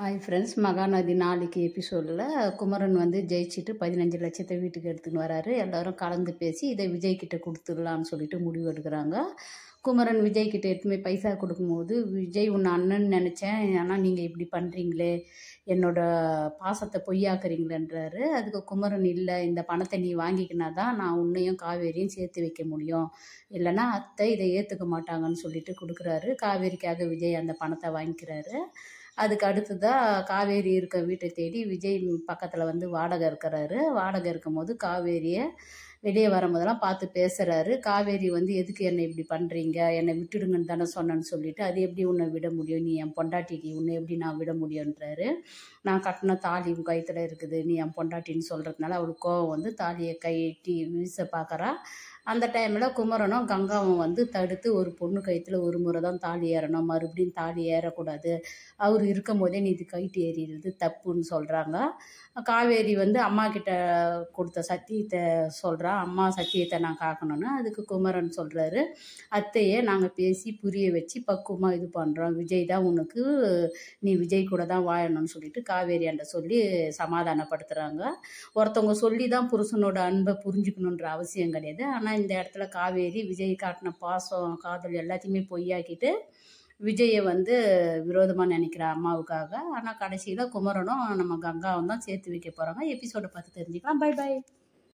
Hi friends, Mahanadi நாளைக்கு எபிசோடில் குமரன் வந்து ஜெயிச்சுட்டு 15 லட்சத்தை வீட்டுக்கு எடுத்துன்னு வராரு. எல்லாரும் கலந்து பேசி இதை விஜய் கிட்ட கொடுத்துடலான்னு சொல்லிட்டு முடிவு எடுக்கிறாங்க. குமரன் விஜய் கிட்ட எடுத்துமே பைசா கொடுக்கும்போது, விஜய் உன்னை அண்ணன் நினச்சேன், ஆனால் நீங்கள் இப்படி பண்ணுறீங்களே, என்னோட பாசத்தை பொய்யாக்குறீங்களேன்றாரு. அதுக்கு குமரன், இல்லை, இந்த பணத்தை நீ வாங்கிக்கினா தான் நான் உன்னையும் காவேரியும் சேர்த்து வைக்க முடியும், இல்லைன்னா அத்தை இதை ஏற்றுக்க மாட்டாங்கன்னு சொல்லிட்டு கொடுக்குறாரு. காவேரிக்காக விஜய் அந்த பணத்தை வாங்கிக்கிறாரு. அதுக்கு அடுத்ததாக காவேரி இருக்க வீட்டை தேடி விஜய் பக்கத்தில் வந்து வாடகை இருக்கிறாரு. வாடகை இருக்கும்போது காவேரியை வெளியே வரும்போதெல்லாம் பார்த்து பேசுகிறாரு. காவேரி வந்து, எதுக்கு என்னை இப்படி பண்ணுறீங்க, என்னை விட்டுடுங்கன்னு தானே சொன்னேன்னு சொல்லிட்டு, அது எப்படி உன்னை விட முடியும், நீ என் பொண்டாட்டி, உன்னை எப்படி நான் விட முடியுன்றாரு. நான் கட்டின தாலி கயித்துல இருக்குது, நீ என் பொண்டாட்டின்னு சொல்கிறதுனால அவளுக்கு கோவம் வந்து தாலியை கைட்டி வீச பார்க்குறா. அந்த டைமில் குமரனும் கங்காவும் வந்து தடுத்து, ஒரு பொண்ணு கயிற்றுல ஒரு முறை தான் தாலி ஏறணும், மறுபடியும் தாலி ஏறக்கூடாது, அவர் இருக்கும் போதே நீ இது கைட்டு ஏறிடுறது தப்புன்னு சொல்கிறாங்க. காவேரி வந்து அம்மா கிட்ட கொடுத்த சத்தியத்தை சொல்கிறா, அம்மா சத்தியத்தை நான் காக்கணும்னு. அதுக்கு குமரன் சொல்கிறாரு, அத்தையே நாங்கள் பேசி புரிய வச்சு பக்குவமாக இது பண்ணுறோம், விஜய் தான் உனக்கு, நீ விஜய் கூட தான் வாழணும்னு சொல்லிட்டு காவேரி அண்ட சொல்லி சமாதானப்படுத்துகிறாங்க. ஒருத்தவங்க சொல்லி தான் புருஷனோட அன்பை புரிஞ்சுக்கணுன்ற அவசியம் கிடையாது. ஆனால் இந்த இடத்துல காவேரி விஜய் காட்டின பாசம் காதல் எல்லாத்தையுமே பொய்யாக்கிட்டு விஜயை வந்து விரோதமாக நினைக்கிற அம்மாவுக்காக. ஆனால் கடைசியில் குமரனும் நம்ம கங்காவும் தான் சேர்த்து வைக்க போகிறாங்க. எபிசோடை பார்த்து தெரிஞ்சுக்கலாம். Bye by.